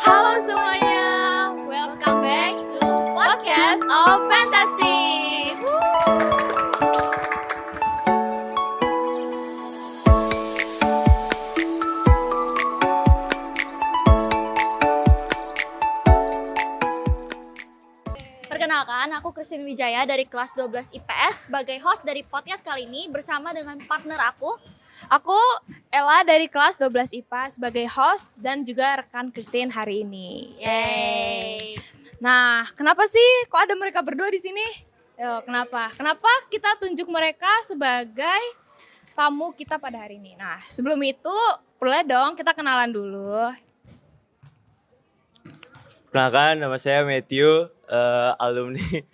Halo semuanya, welcome back to Podcast of Fantastic. Perkenalkan, aku Christine Wijaya dari kelas 12 IPS sebagai host dari podcast kali ini bersama dengan partner aku. Aku Ella dari kelas 12 IPA sebagai host dan juga rekan Christine hari ini. Yeay. Nah, kenapa sih kok ada mereka berdua di sini? Yo, kenapa? Kenapa kita tunjuk mereka sebagai tamu kita pada hari ini? Nah, sebelum itu boleh dong kita kenalan dulu. Perkenalkan, nama saya Matthew, alumni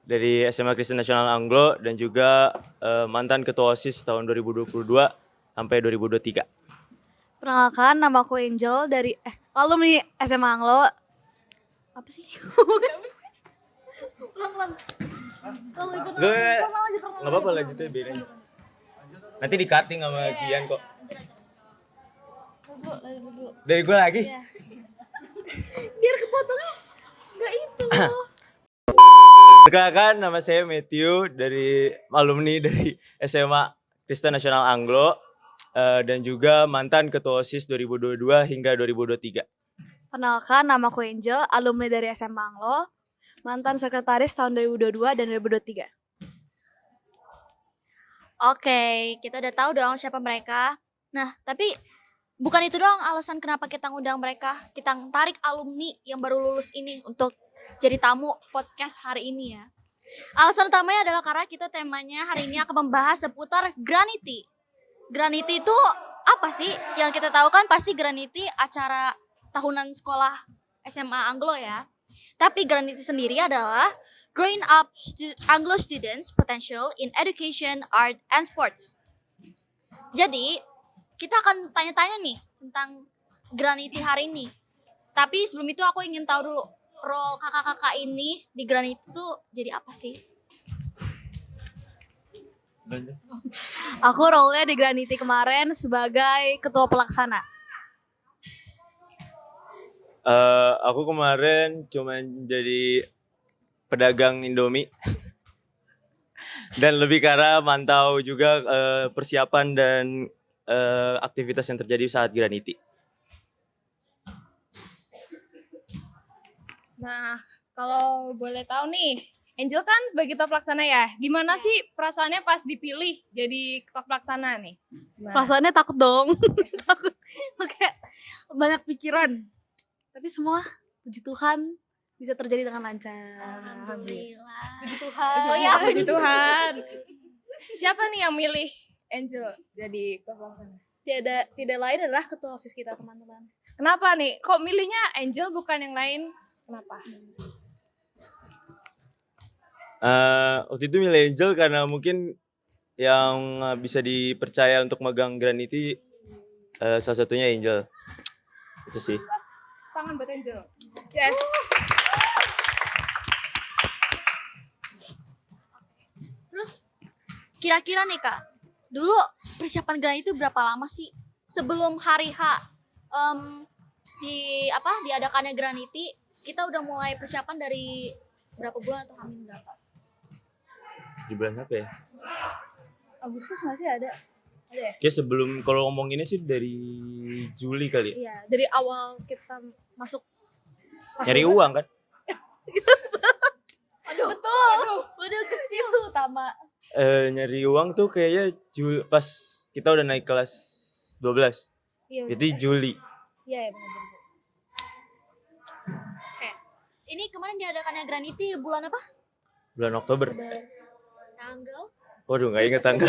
dari SMA Kristen Nasional Anglo dan juga mantan ketua OSIS tahun 2022 sampai 2023. Perkenalkan, nama aku Angel dari alumni SMA Anglo. Apa sih? Pelan-pelan. Nggak apa-apa lanjutnya bedanya. Nanti di-cutting sama Gian kok. Dari gue lagi? Biar kepotongnya nggak itu. Perkenalkan, nama saya Matthew dari alumni dari SMA Kristen Nasional Anglo dan juga mantan ketua OSIS 2022 hingga 2023. Perkenalkan, nama aku Angel, alumni dari SMA Anglo, mantan sekretaris tahun 2022 dan 2023. Oke, kita udah tahu dong siapa mereka. Nah, tapi bukan itu doang alasan kenapa kita ngundang mereka. Kita tarik alumni yang baru lulus ini untuk jadi tamu podcast hari ini ya. Alasan utamanya adalah karena kita temanya hari ini akan membahas seputar Granity. Granity itu apa sih? Yang kita tahu kan pasti Granity acara tahunan sekolah SMA Anglo ya. Tapi Granity sendiri adalah Growing Up Anglo Students Potential in Education, Art, and Sports. Jadi, kita akan tanya-tanya nih tentang Granity hari ini. Tapi sebelum itu aku ingin tahu dulu, role kakak-kakak ini di Granity itu jadi apa sih? Aku role-nya di Granity kemarin sebagai ketua pelaksana. Aku kemarin cuman jadi pedagang Indomie dan lebih ke arah mantau juga persiapan dan aktivitas yang terjadi saat Granity. Nah, kalau boleh tahu nih, Angel kan sebagai ketua pelaksana ya. Gimana sih perasaannya pas dipilih jadi ketua pelaksana nih? Gimana? Perasaannya takut dong. Takut. Kayak banyak pikiran. Tapi semua puji Tuhan bisa terjadi dengan lancar. Alhamdulillah. Puji Tuhan. Oh ya, Puji Tuhan. Siapa nih yang milih Angel jadi ketua pelaksana? Tidak lain adalah ketua OSIS kita, teman-teman. Kenapa nih? Kok milihnya Angel bukan yang lain? Kenapa? Waktu itu milih Angel karena mungkin yang bisa dipercaya untuk megang Granity salah satunya Angel. Itu sih. Tangan buat Angel. Yes. Terus kira-kira nih Kak, dulu persiapan Granity itu berapa lama sih sebelum hari H diadakannya Granity? Kita udah mulai persiapan dari berapa bulan atau hamin berapa? Di bulan apa ya? Agustus nggak sih ada? Ada ya? Kayak sebelum kalau ngomong ini sih dari Juli kali ya. Iya, dari awal kita masuk. Nyari uang kan? Betul. Udah ke spill utama. Nyari uang tuh kayaknya pas kita udah naik kelas 12. Iya. Itu Juli. Iya, benar. Oke. Ini kemarin diadakannya Granity bulan apa? Bulan Oktober. Tanggal? Waduh, nggak inget tanggal.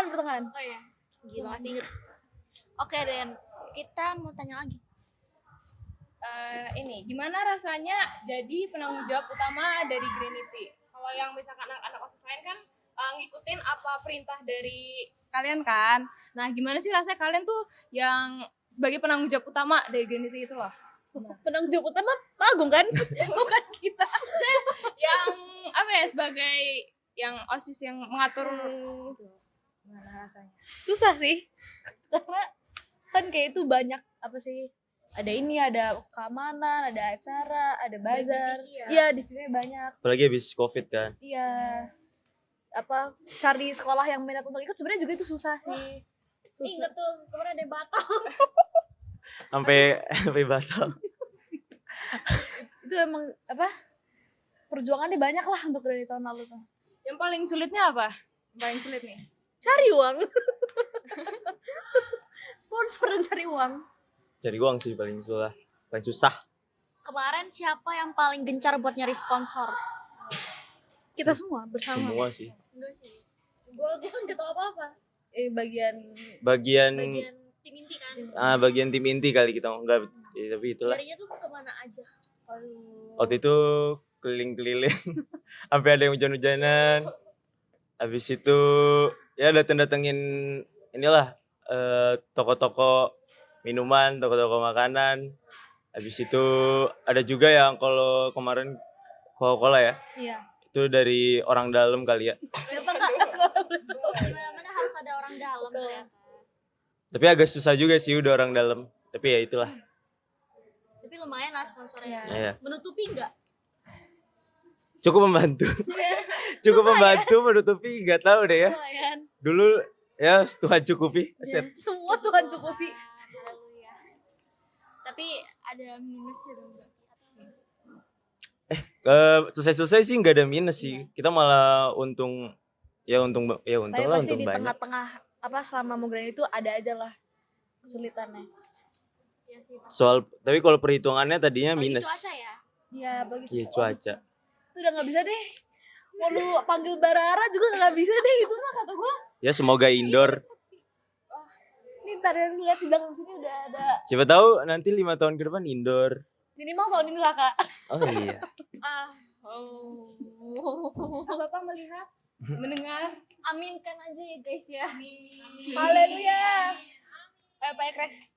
Pertengahan. Oh iya. Gila masih inget. Oke, Dan. Kita mau tanya lagi. Ini gimana rasanya jadi penanggung jawab utama dari Granity? Kalau yang misalkan anak-anak OSIS lain kan ngikutin apa perintah dari kalian kan. Nah, gimana sih rasanya kalian tuh yang sebagai penanggung jawab utama dari Granity itu loh? Penanggung jawab utama Pak Agung kan? Bukan kita. Yang apa ya, sebagai yang OSIS yang mengatur itu. Gimana rasanya? Susah sih. Karena kan kayak itu banyak apa sih? ada ini, ada keamanan, ada acara, ada bazar. divisi ya? Iya, divisinya banyak. Apalagi habis Covid kan. Iya. Apa cari sekolah yang minat untuk ikut sebenarnya juga itu susah sih. Ingat tuh kemarin ada batal. Sampai batal. Itu emang apa? Perjuangannya banyak lah untuk dari tahun lalu tuh. Yang paling sulitnya apa? Yang paling sulit nih. Cari uang. Sponsor dan cari uang. Cari uang sih paling susah. Kemarin siapa yang paling gencar buat nyari sponsor? Kita semua bersama. Semua sih. Enggak sih. Gua kan gak tau apa-apa. Bagian Bagian Bagian tim inti kan. bagian tim inti kali kita enggak, tapi itulah. Nyarinya tuh kemana aja. aduh. Waktu itu keliling-keliling sampai ada yang hujan-hujanan. Habis itu ya datengin inilah toko-toko minuman, toko-toko makanan. Habis itu ada juga yang kalau kemarin Coca-Cola ya. Iya. Itu dari orang dalam kali ya. Siapa Kak? Mana harus ada orang dalam ternyata. Tapi agak susah juga sih udah orang dalam. Tapi ya itulah. Tapi lumayan lah sponsornya. Ya. Menutupi enggak? Cukup membantu. Cukup membantu menutupi, nggak tahu deh ya. Lumayan. Dulu ya Tuhan cukupi. Asyik. Semua Tuhan cukupi. Haleluya. Tapi ada minusnya dong. Selesai sih nggak ada minus sih. Kita malah untung Tapi lah, pasti untung di banyak. tengah-tengah apa selama Mugran itu ada aja lah kesulitannya. Iya sih. Tapi kalau perhitungannya tadinya Apalagi minus. cuaca ya. Iya, bagi Iya cuaca. Itu udah nggak bisa deh. Mau lu panggil Barara juga nggak bisa deh itu mah kata gua. Ya semoga indoor. Nih ntar yang lihat di belakang sini udah ada Siapa tahu nanti 5 tahun ke depan indoor. minimal tahun ini lah Kak. Oh iya. Bapak melihat, mendengar. Aminkan aja ya guys ya. Haleluya. Pak Ekres.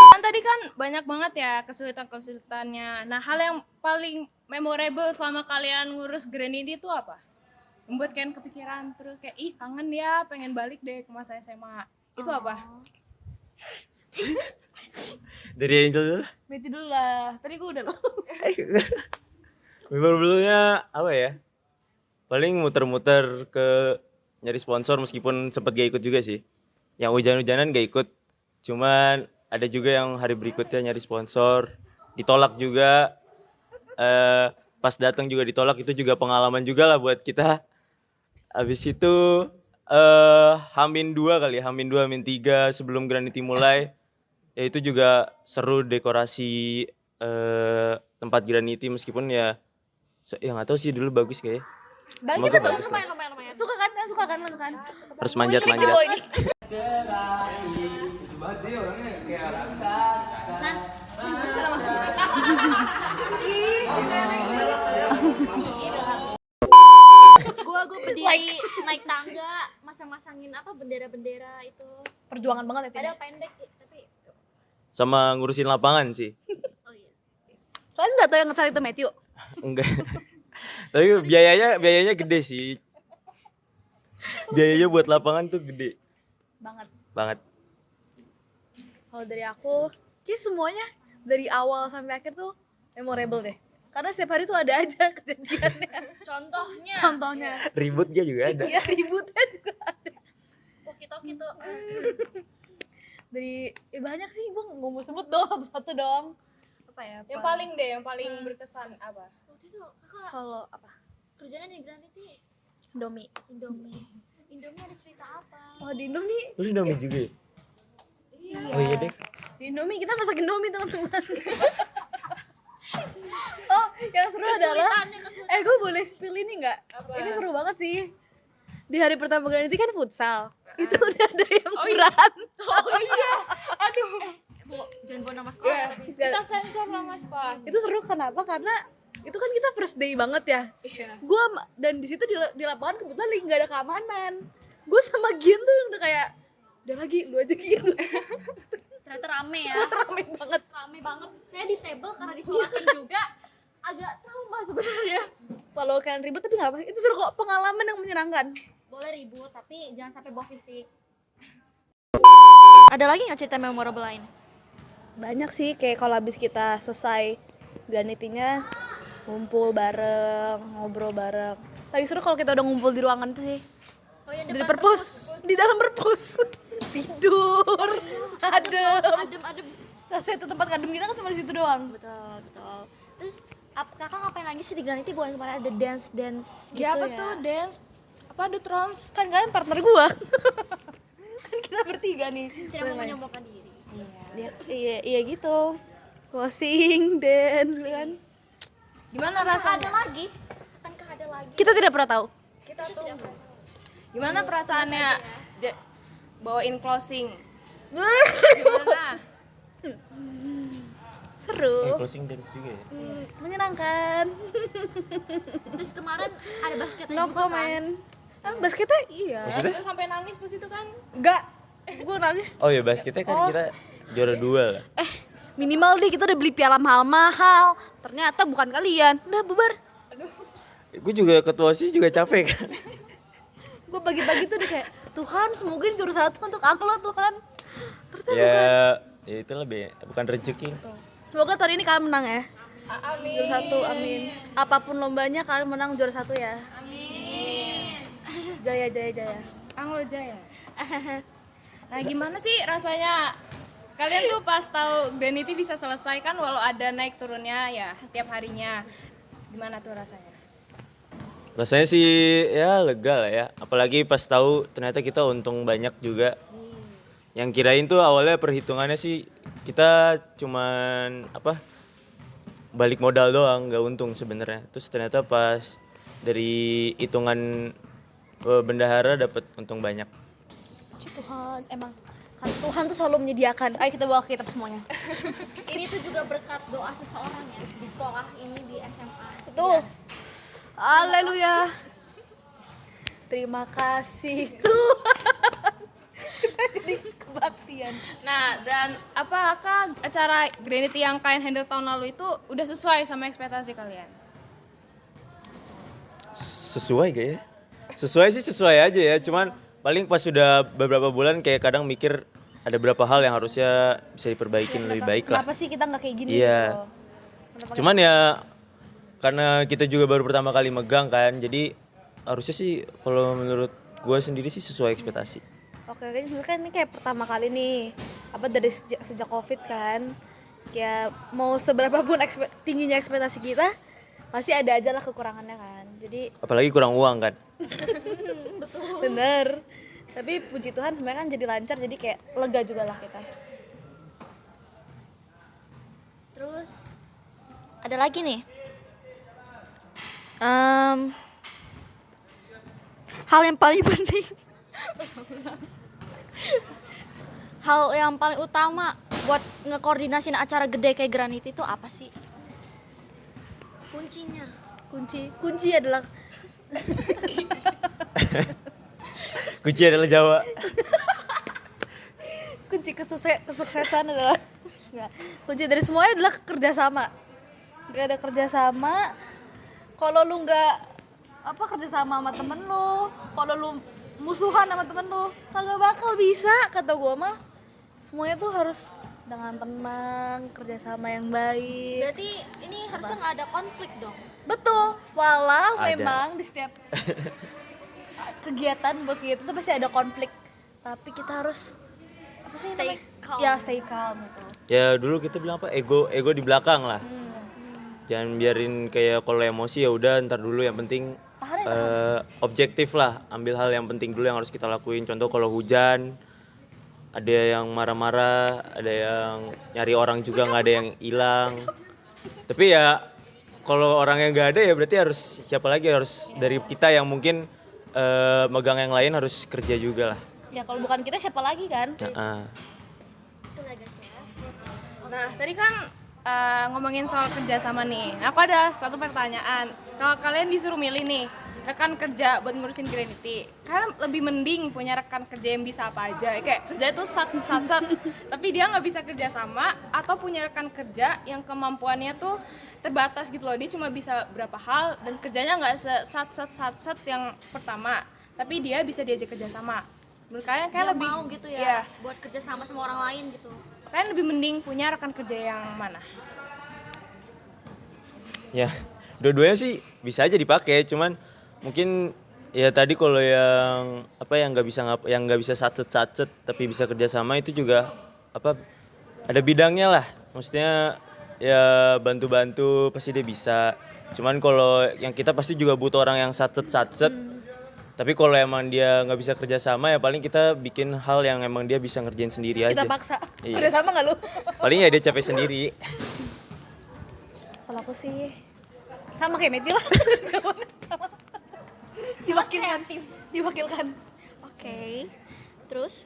Kan tadi kan banyak banget ya kesulitan-kesulitannya. Nah, hal yang paling memorable selama kalian ngurus Granity itu apa? Membuat kalian kepikiran terus kayak ih kangen ya, pengen balik deh ke masa SMA. Itu apa? Dari Angel dulu. Meti dulu lah. Tadi gua udah loh. Memorable-nya apa ya? Paling muter-muter ke nyari sponsor meskipun sempat gak ikut juga sih. Yang hujan-hujanan gak ikut. Cuman ada juga yang hari berikutnya nyari sponsor. Ditolak juga. Pas datang juga ditolak, itu juga pengalaman juga lah buat kita. Habis itu Hamin 2 kali ya, Hamin 2, Hamin 3 sebelum Granity mulai. Ya itu juga seru dekorasi tempat Granity meskipun ya nggak tahu sih dulu bagus kayaknya. Semoga bagus lah. Lumayan. Suka kan? Suka kan? Harus manjat-manjat. Di bawah ini. Gua berdiri naik tangga, masang-masangin apa bendera-bendera itu. Perjuangan banget ya Tina. Ada pendek tapi Sama ngurusin lapangan sih. oh iya. Kalian nggak tahu yang ngecat itu Matthew? Enggak. Tapi biayanya gede sih. Biayanya buat lapangan tuh gede Banget. banget. Kalau dari aku, kayak semuanya dari awal sampai akhir tuh memorable deh. Karena setiap hari tuh ada aja kejadiannya. Contohnya Contohnya, Ributnya juga ada. ya ributnya juga ada. Toki-toki tuh Dari banyak sih, gue nggak mau sebut dong satu-satu dong. Apa ya? Yang paling deh, yang paling berkesan apa? waktu itu kakak Kalau apa? kerjanya di Granity Indomie. Indomie ada cerita apa? Oh di Indomie, Lu Indomie juga ya? Oh iya deh. di Indomie kita masak Indomie teman-teman. Oh, yang seru adalah, Kesulitan. gue boleh spill ini nggak? Ini seru banget sih. Di hari pertama Granity kan futsal. Itu udah ada yang berat. Oh iya, aduh. Bu, jangan bawa nama sekolah Ya, tapi. kita sensor nama sekolah. Itu seru kenapa? Karena itu kan kita first day banget ya. Iya. Dan di situ di lapangan kebetulan lagi nggak ada keamanan. Gue sama Gian tuh yang udah kayak udah lagi lu aja Gian. Ternyata rame ya. Rame banget. Rame banget. Saya di table karena disolakin juga agak trauma sebenarnya. Walau kalian ribut tapi nggak apa. Itu seru kok, pengalaman yang menyenangkan. boleh ribut tapi jangan sampai bawa fisik. Ada lagi nggak cerita memorable lain? Banyak sih, kayak kalau habis kita selesai Granitinya ngumpul bareng, ngobrol bareng. Lagi seru kalau kita udah ngumpul di ruangan itu sih. Oh ya, Di perpus, di dalam perpus. Tidur. Adem. adem. Selesai itu tempat adem kita kan cuma di situ doang. Betul. Terus kakak ngapain lagi sih di Granity? Bukan kemarin ada dance gitu Ya apa ya? tuh dance? Apa The Trons? Kan kalian partner gua. Kan kita bertiga nih. Tidak mau menyombongkan diri. Iya gitu. Closing, dance gitu kan. Gimana Akankah rasanya? ada lagi? Akankah ada lagi? Kita tidak pernah tahu. Kita tunggu. Gimana perasaannya bawain closing? Gimana? Seru. Closing dance juga ya. Menyenangkan. Terus kemarin ada basketnya No juga comment. Basketnya iya. Maksudnya? Kita sampai nangis pas itu kan? Enggak. Gue nangis. Oh ya basketnya kan kita juara 2 lah. Minimal deh kita udah beli piala mahal-mahal. Ternyata bukan kalian. Udah bubar. Gue juga ketua sih juga capek kan. Gue bagi-bagi tuh udah kayak Tuhan semoga ini juara 1 untuk lo Tuhan. Ternyata bukan. Ya itu lebih bukan rezeki. Semoga tahun ini kalian menang ya. Amin. Juara 1, amin. Apapun lombanya kalian menang juara 1 ya. Amin. Jaya, jaya, jaya. Anglo Jaya. Nah gimana sih rasanya kalian tuh pas tahu Granity bisa selesai kan walau ada naik turunnya ya setiap harinya. Gimana tuh rasanya? Rasanya sih ya lega lah ya. Apalagi pas tahu ternyata kita untung banyak juga. Yang kirain tuh awalnya perhitungannya sih kita cuman balik modal doang, nggak untung sebenarnya. Terus ternyata pas dari hitungan bendahara dapat untung banyak. Tuhan, emang kan Tuhan tuh selalu menyediakan. Ayo kita bawa ke kitab semuanya. Ini tuh juga berkat doa seseorang ya di sekolah ini di SMA. Betul. Haleluya. Terima kasih Tuhan. Kita jadi kebaktian. Nah dan apakah acara Granity yang kalian handle tahun lalu itu udah sesuai sama ekspektasi kalian? Sesuai gak ya? Sesuai sih sesuai aja ya, cuman paling pas sudah beberapa bulan kayak kadang mikir ada beberapa hal yang harusnya bisa diperbaikin lebih baik lah. Kenapa sih kita nggak kayak gini? Iya. Gitu? Cuman ya karena kita juga baru pertama kali megang kan, jadi harusnya sih kalau menurut gue sendiri sih sesuai ekspektasi. Oke, kan ini kayak pertama kali nih. Dari sejak Covid kan. Kayak mau seberapa pun tingginya ekspektasi kita, pasti ada aja lah kekurangannya kan. Jadi Apalagi kurang uang kan. bener. Tapi puji Tuhan sebenarnya kan jadi lancar, jadi kayak lega juga lah kita. Terus ada lagi nih. Hal yang paling penting. Hal yang paling utama buat ngekoordinasiin acara gede kayak Granity itu apa sih? Kuncinya. Kunci adalah Kunci adalah Jawa. kunci kesuksesan adalah enggak. Kunci dari semuanya adalah kerjasama. Gak ada kerjasama. Kalau lu nggak kerjasama sama temen lu, kalau lu musuhan sama temen lu, kagak bakal bisa kata gua mah. Semuanya tuh harus dengan tenang, kerjasama yang baik. Berarti ini harusnya nggak ada konflik dong. Betul, walau Ada. memang di setiap kegiatan buat kita tuh pasti ada konflik, tapi kita harus Stay calm. Ya stay calm gitu. Ya dulu kita bilang ego di belakang lah. Jangan biarin kayak kalau emosi ya udah ntar dulu, yang penting objektif lah, ambil hal yang penting dulu yang harus kita lakuin. Contoh kalau hujan ada yang marah-marah, ada yang nyari orang juga nggak ada yang hilang. Tapi ya kalau orang yang nggak ada ya berarti harus siapa lagi, harus dari kita yang mungkin megang yang lain harus kerja juga lah. Ya kalau bukan kita siapa lagi kan? Itulah guys ya. Nah tadi kan ngomongin soal kerjasama nih. Aku ada satu pertanyaan. Kalau kalian disuruh milih nih rekan kerja buat ngurusin Granity, kalian lebih mending punya rekan kerja yang bisa apa aja, kayak kerja itu sat tapi dia nggak bisa kerja sama, atau punya rekan kerja yang kemampuannya tuh terbatas gitu loh, dia cuma bisa berapa hal dan kerjanya nggak sat yang pertama. tapi dia bisa diajak kerjasama. Menurut kalian kayak Dia lebih mau gitu ya, Iya. buat kerja sama orang lain gitu. Kalian lebih mending punya rekan kerja yang mana? Ya, dua-duanya sih bisa aja dipakai, cuman mungkin ya tadi kalau yang yang nggak bisa sacet tapi bisa kerjasama itu juga ada bidangnya lah, maksudnya ya bantu-bantu pasti dia bisa. Cuman kalau yang kita pasti juga butuh orang yang sacet. Tapi kalau emang dia nggak bisa kerjasama ya paling kita bikin hal yang emang dia bisa ngerjain sendiri aja. Kita paksa. Iya. Kerja sama nggak lu? Paling ya dia capek sendiri. Kalau aku sih sama kayak Meti lah. Sama. Diwakilkan. Oke. Terus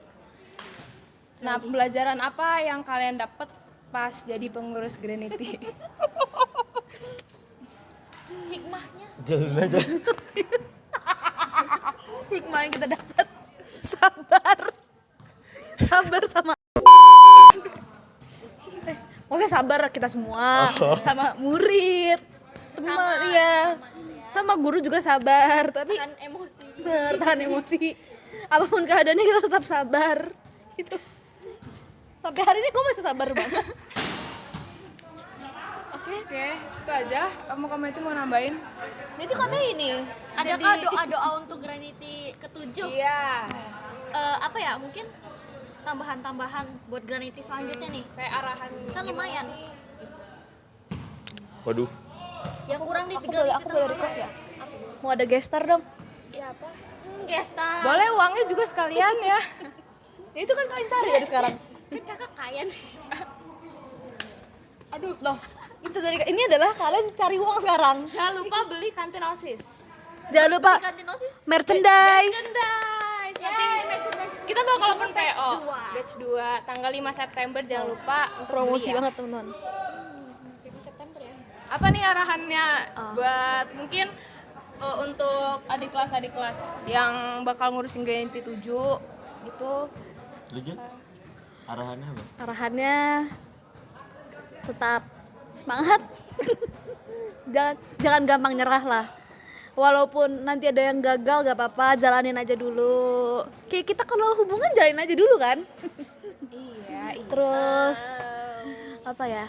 Nah, pembelajaran apa yang kalian dapat pas jadi pengurus Granity? hikmahnya Jalan aja. Hikmah yang kita dapat sabar sama maksudnya sabar kita semua sama murid semua sama guru juga sabar tapi kan emosi. tahan emosi apapun keadaannya kita tetap sabar itu sampai hari ini gue masih sabar banget. Oke, itu aja. Kamu itu mau nambahin? Itu katanya ini Adakah doa-doa untuk Granity ke-7? Iya. Mungkin tambahan-tambahan buat Granity selanjutnya nih. Kayak arahan Kan gimana lumayan. sih? Waduh. Yang kurang di aku Granity boleh request ya mau ada gestar dong Siapa? Gestar. Boleh uangnya juga sekalian ya. ya, itu kan kalian cari dari sekarang Kan kakak kaya nih. aduh loh itu dari ini adalah kalian cari uang sekarang Jangan lupa beli kantin OSIS. jangan lupa Kantinosis. merchandise Merchandise. Nanti Yeay, merchandise. kita bakal open Batch PO. 2. Batch 2 tanggal 5 September jangan lupa untuk promosi beli ya. banget teman-teman September ya. Apa nih arahannya buat mungkin untuk adik kelas yang bakal ngurusin Granity 7 gitu. Arahannya apa? arahannya tetap semangat jangan gampang nyerah lah walaupun nanti ada yang gagal gak apa-apa jalanin aja dulu kayak kita kalau hubungan jalanin aja dulu kan Iya. terus apa ya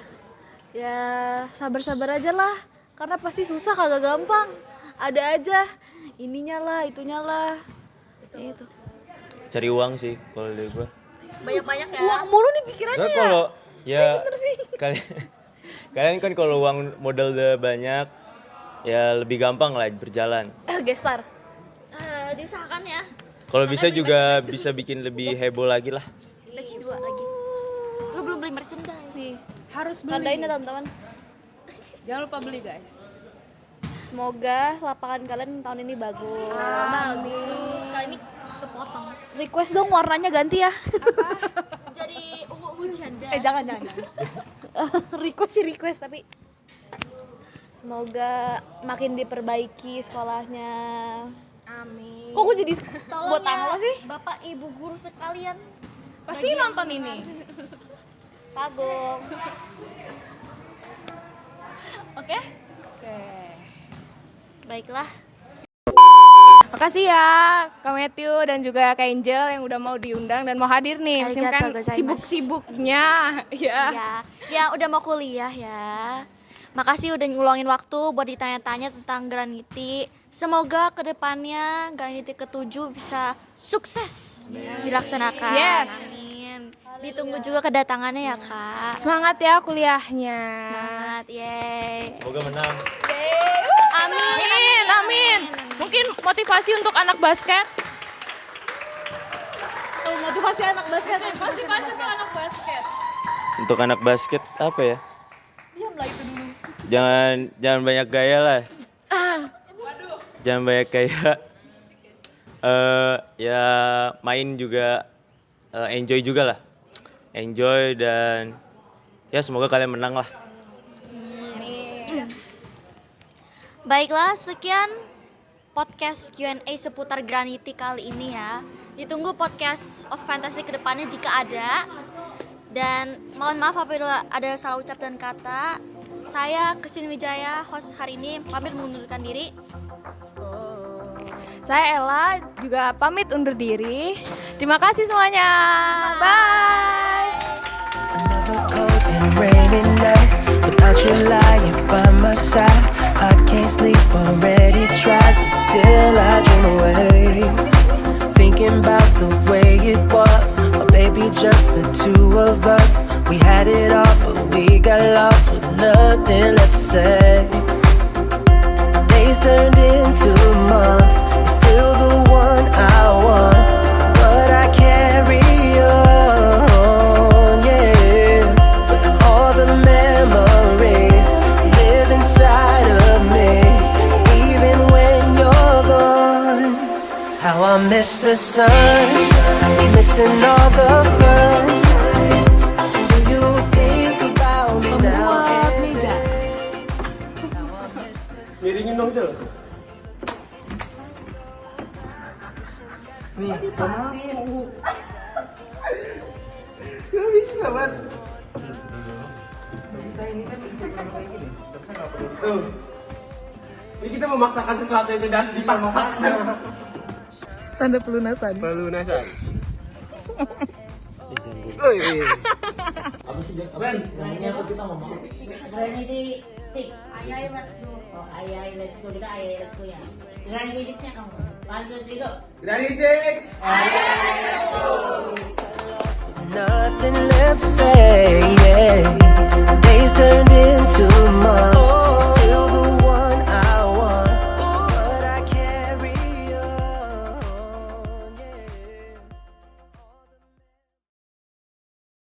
sabar-sabar aja lah karena pasti susah kagak gampang ada aja ininya lah itunya lah itu Cari uang sih kalau dari gua. Banyak-banyak ya. uang mulu nih pikirannya Nggak, ya kalau kalian kan kalau uang modal udah banyak ya lebih gampang lah berjalan. gestar Diusahakan ya. Kalau bisa juga bisa bikin lebih heboh lagi lah. Batch 2 lagi. Lu belum beli merchandise. nih Harus tandain beli. ya teman-teman Jangan lupa beli guys. semoga lapangan kalian tahun ini bagus Bagus. Kali ini kepotong. request dong warnanya ganti ya Jadi ungu-ungu janda. jangan request tapi semoga makin diperbaiki sekolahnya Amin. kok gue jadi Tolong buat tamu ya, sih Bapak Ibu guru sekalian. Pasti nonton ini. Pagong Oke? Oke. Baiklah. Makasih ya Kak Matthew dan juga Kak Angel yang udah mau diundang dan mau hadir nih. Mungkin Arigato kan gozaimasu. sibuk-sibuknya ya. Ya udah mau kuliah ya. Makasih udah ngulangin waktu buat ditanya-tanya tentang Granity. Semoga kedepannya Granity ke-7 bisa sukses dilaksanakan. Yes. Amin. Ditunggu juga kedatangannya ya Kak. Semangat ya kuliahnya. Semangat, yeay. Semoga menang. Amin, amin. Mungkin motivasi untuk anak basket. motivasi anak basket Motivasi untuk anak basket. Untuk anak basket apa ya? diam lah itu dulu Jangan banyak gaya lah. Jangan banyak gaya. Ya main juga enjoy juga lah. Enjoy dan ya semoga kalian menang lah. Baiklah, sekian podcast Q&A seputar Granity kali ini ya. Ditunggu podcast of Fantastic kedepannya jika ada. Dan mohon maaf apabila ada salah ucap dan kata. Saya Christine Wijaya, host hari ini, pamit mengundurkan diri. Saya Ella juga pamit undur diri. Terima kasih semuanya. Bye. Another cold and rainy night without you lying by my side. I can't sleep, already tried, but still I dream away. Thinking about the way it was, oh baby, just the two of us. We had it all, but we got lost with nothing left to say. Days turned into months, you're still the one I want, but I carry on, yeah. But all the memories live inside of me, even when you're gone. How I miss the sun, missing all the fun. Do you think about me now and then? How I miss the sun. Miringin dong, Cel. Nih, kamu. Gak bisa, Bat. Gak bisa, ini kan kayak gini. Tuh. Ini kita memaksakan sesuatu yang tidak harus dipaksakan. Tanda pelunasan. Pelunasan. Granity 6. Ayai let's go. Oh, ayai let's go. Kita ayai let's go ya. Granity 6-nya kamu. 1, 2, 3 go. Granny 6. Nothing left to say, yeah. Days turn